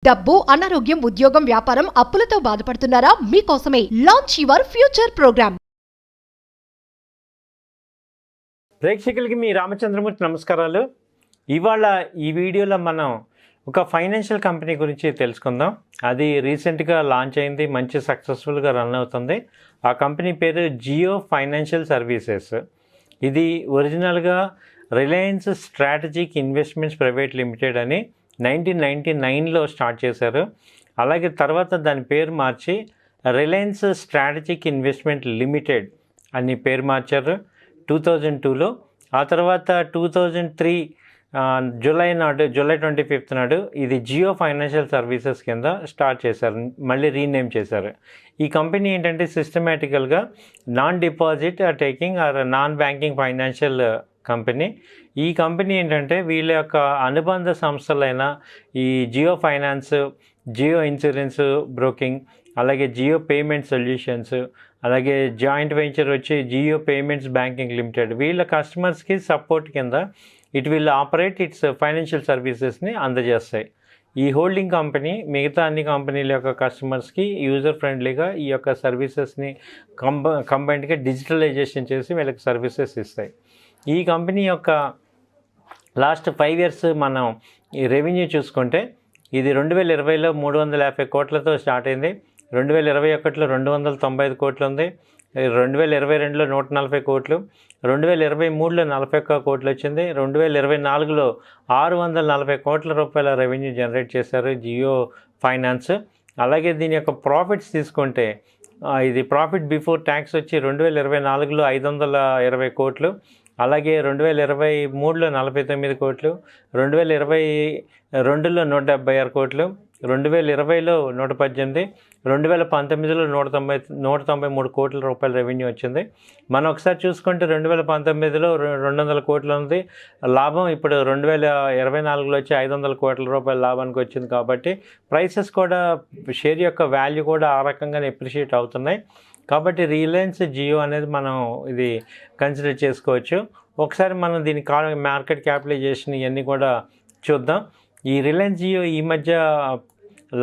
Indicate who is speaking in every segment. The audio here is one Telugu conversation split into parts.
Speaker 1: డబ్బు, అనారోగ్యం, ఉద్యోగం, వ్యాపారం, అప్పులతో బాధపడుతున్నారా? మీకోసమే లాంచ్ యువర్ ఫ్యూచర్ ప్రోగ్రామ్.
Speaker 2: ప్రేక్షకులకి మీ రామచంద్రమూర్తి నమస్కారాలు. ఇవాళ ఈ వీడియోలో మనం ఒక ఫైనాన్షియల్ కంపెనీ గురించి తెలుసుకుందాం. అది రీసెంట్గా లాంచ్ అయింది, మంచి సక్సెస్ఫుల్గా రన్ అవుతుంది. ఆ కంపెనీ పేరు జియో ఫైనాన్షియల్ సర్వీసెస్. ఇది ఒరిజినల్గా Reliance strategic investments private limited అని 1999లో స్టార్ట్ చేశారు. అలాగే తర్వాత దాని పేరు మార్చి రిలయన్స్ స్ట్రాటజిక్ ఇన్వెస్ట్మెంట్ లిమిటెడ్ అని పేరు మార్చారు 2002లో. ఆ తర్వాత 2003 జూలై 25 నాడు ఇది జియో ఫైనాన్షియల్ సర్వీసెస్ కింద స్టార్ట్ చేశారు, మళ్ళీ రీనేమ్ చేశారు. ఈ కంపెనీ ఏంటంటే సిస్టమేటికల్గా non deposit taking or non banking financial company. ఈ కంపెనీ ఏంటంటే వీళ్ళ యొక్క అనుబంధ సంస్థలైన ఈ Jio finance, Jio insurance broking, అలాగే జియో పేమెంట్ సొల్యూషన్స్, అలాగే జాయింట్ వెంచర్ వచ్చి జియో పేమెంట్స్ బ్యాంకింగ్ లిమిటెడ్, వీళ్ళ కస్టమర్స్కి సపోర్ట్ కింద it will operate its financial సర్వీసెస్ని అందజేస్తాయి. ఈ హోల్డింగ్ కంపెనీ మిగతా అన్ని కంపెనీల యొక్క కస్టమర్స్కి యూజర్ ఫ్రెండ్లీగా ఈ యొక్క సర్వీసెస్ని కంబైన్డ్గా డిజిటలైజేషన్ చేసి వీళ్ళకి సర్వీసెస్ ఇస్తాయి. ఈ కంపెనీ యొక్క లాస్ట్ 5 years మనం ఈ రెవెన్యూ చూసుకుంటే ఇది 2020లో 350 కోట్లతో స్టార్ట్ అయింది. 2021లో 295 కోట్లు ఉంది. 2022లో 140 కోట్లు, 2023లో 41 కోట్లు వచ్చింది. 2024లో 640 కోట్ల రూపాయల రెవెన్యూ జనరేట్ చేశారు జియో ఫైనాన్స్. అలాగే దీని యొక్క ప్రాఫిట్స్ తీసుకుంటే ఇది ప్రాఫిట్ బిఫోర్ ట్యాక్స్ వచ్చి 2024లో 520 కోట్లు, అలాగే 2023లో 49 కోట్లు, 2022లో 176 కోట్లు, 2020లో 118, 2019లో 193 కోట్ల రూపాయల రెవెన్యూ వచ్చింది. మనం ఒకసారి చూసుకుంటే 2019లో 200 కోట్లు ఉంది లాభం. ఇప్పుడు 2024లో వచ్చి 500 కోట్ల రూపాయల లాభానికి వచ్చింది. కాబట్టి ప్రైసెస్ కూడా, షేర్ యొక్క వాల్యూ కూడా ఆ రకంగానే ఎప్రిషియేట్ అవుతున్నాయి. కాబట్టి రిలయన్స్ జియో అనేది మనం ఇది కన్సిడర్ చేసుకోవచ్చు. ఒకసారి మనం దీని మార్కెట్ క్యాపిటలైజేషన్ ఇవన్నీ కూడా చూద్దాం. ఈ రిలయన్స్ జియో ఈ మధ్య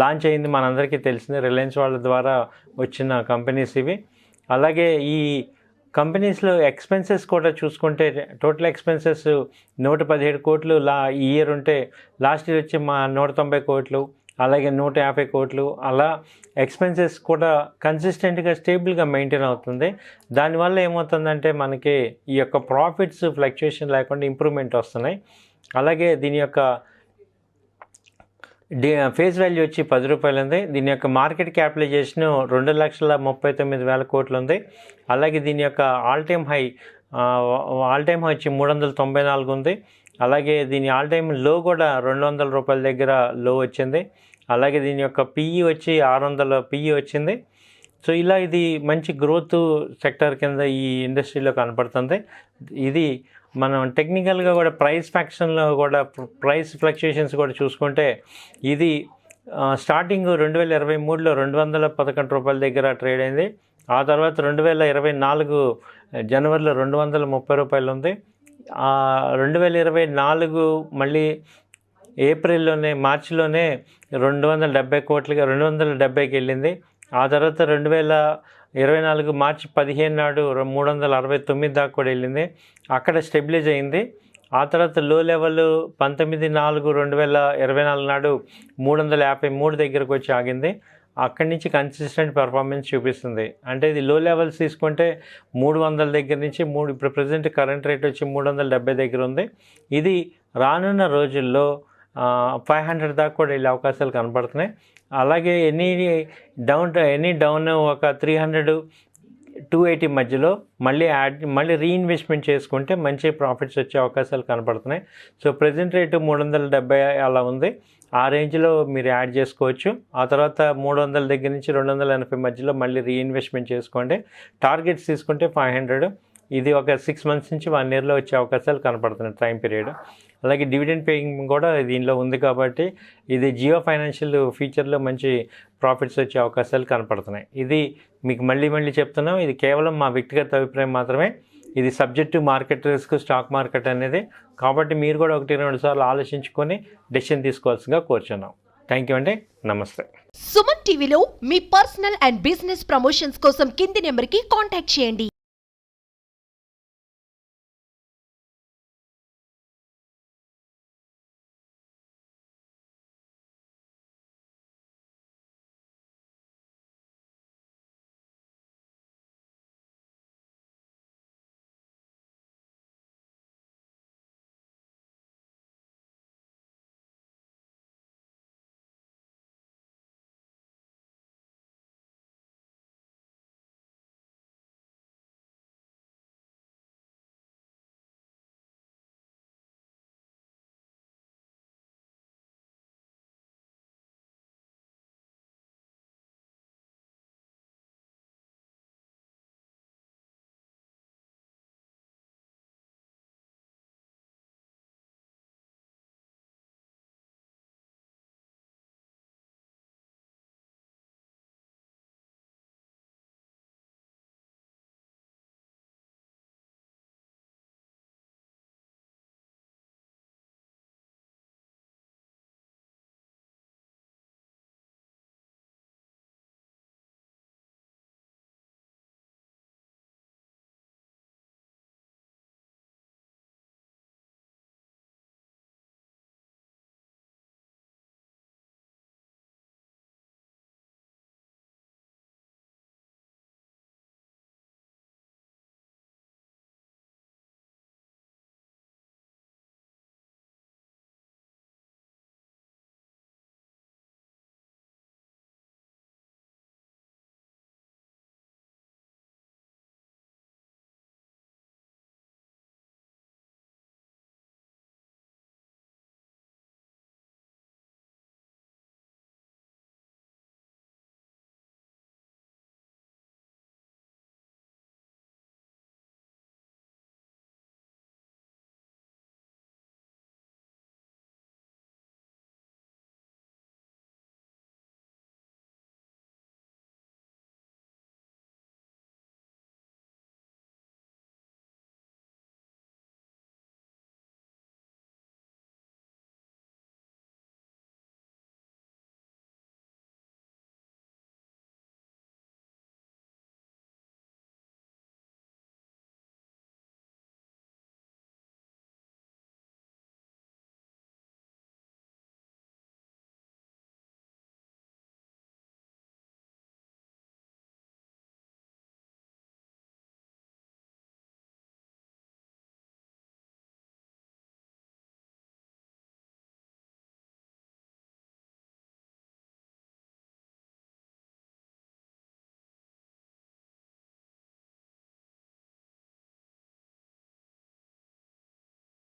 Speaker 2: లాంచ్ అయింది, మనందరికీ తెలిసిందే. రిలయన్స్ వాళ్ళ ద్వారా వచ్చిన కంపెనీస్ ఇవి. అలాగే ఈ కంపెనీస్లో ఎక్స్పెన్సెస్ కూడా చూసుకుంటే టోటల్ ఎక్స్పెన్సెస్ 117 కోట్లు ఈ ఇయర్ ఉంటే, లాస్ట్ ఇయర్ వచ్చి 190 కోట్లు, అలాగే 150 కోట్లు. అలా ఎక్స్పెన్సెస్ కూడా కన్సిస్టెంట్గా స్టేబుల్గా మెయింటైన్ అవుతుంది. దానివల్ల ఏమవుతుందంటే మనకి ఈ యొక్క ప్రాఫిట్స్ ఫ్లక్చుయేషన్ లేకుండా ఇంప్రూవ్మెంట్ వస్తున్నాయి. అలాగే దీని యొక్క ఫేస్ వాల్యూ వచ్చి 10 రూపాయలు ఉంది. దీని యొక్క మార్కెట్ క్యాపిటలైజేషన్ 2,39,000 కోట్లు ఉంది. అలాగే దీని యొక్క ఆల్ టైమ్ హై వచ్చి 394 ఉంది. అలాగే దీని ఆల్ టైమ్ లో కూడా 200 రూపాయల దగ్గర లో వచ్చింది. అలాగే దీని యొక్క పిఈ వచ్చి 600 పిఈ వచ్చింది. సో ఇలా ఇది మంచి గ్రోత్ సెక్టర్ కింద ఈ ఇండస్ట్రీలో కనపడుతుంది. ఇది మనం టెక్నికల్గా కూడా ప్రైస్ ఫ్యాక్షన్లో కూడా ప్రైస్ ఫ్లక్చుయేషన్స్ కూడా చూసుకుంటే ఇది స్టార్టింగ్ 2023లో 211 రూపాయల దగ్గర ట్రేడ్ అయింది. ఆ తర్వాత 2024 జనవరిలో 230 రూపాయలు ఉంది. 2024 మళ్ళీ ఏప్రిల్లోనే, మార్చిలోనే 270 కోట్లుగా 270కి వెళ్ళింది. ఆ తర్వాత 2024 మార్చి 15 నాడు 369 దాకా కూడా వెళ్ళింది. అక్కడ స్టెబిలైజ్ అయింది. ఆ తర్వాత లో లెవెల్ 19/4/2024 నాడు 353 దగ్గరకు వచ్చి ఆగింది. అక్కడి నుంచి కన్సిస్టెంట్ పర్ఫార్మెన్స్ చూపిస్తుంది. అంటే ఇది లో లెవెల్స్ తీసుకుంటే 300 దగ్గర నుంచి ఇప్పుడు ప్రజెంట్ కరెంట్ రేట్ వచ్చి 370 దగ్గర ఉంది. ఇది రానున్న రోజుల్లో 500 దాకా కూడా వెళ్ళే అవకాశాలు కనపడుతున్నాయి. అలాగే ఎనీ డౌన్ ఒక 300-280 మధ్యలో మళ్ళీ రీఇన్వెస్ట్మెంట్ చేసుకుంటే మంచి ప్రాఫిట్స్ వచ్చే అవకాశాలు కనపడుతున్నాయి. సో ప్రజెంట్ రేటు 370 అలా ఉంది. ఆ రేంజ్లో మీరు యాడ్ చేసుకోవచ్చు. ఆ తర్వాత 300 దగ్గర నుంచి 280 మధ్యలో మళ్ళీ రీఇన్వెస్ట్మెంట్ చేసుకోండి. టార్గెట్స్ తీసుకుంటే 500. ఇది ఒక 6 months నుంచి 1 yearలో వచ్చే అవకాశాలు కనపడుతున్నాయి టైం పీరియడ్. అలాగే డివిడెండ్ పేయింగ్ కూడా దీనిలో ఉంది. కాబట్టి ఇది జియో ఫైనాన్షియల్ ఫీచర్లో మంచి ప్రాఫిట్స్ వచ్చే అవకాశాలు కనపడుతున్నాయి. ఇది మీకు మళ్ళీ చెప్తున్నాం, ఇది కేవలం మా వ్యక్తిగత అభిప్రాయం మాత్రమే. ఇది subject market risk, stock market అనేది. కాబట్టి మీరు కూడా 1-2 సార్లు ఆలోచించుకొని డెసిషన్ తీసుకోవాల్సిందిగా కోరుచున్నాం. థ్యాంక్ యూ అండి, నమస్తే.
Speaker 1: సుమన్ టీవీలో మీ పర్సనల్ అండ్ బిజినెస్ ప్రమోషన్స్ కోసం కింది నెంబర్కి కాంటాక్ట్ చేయండి.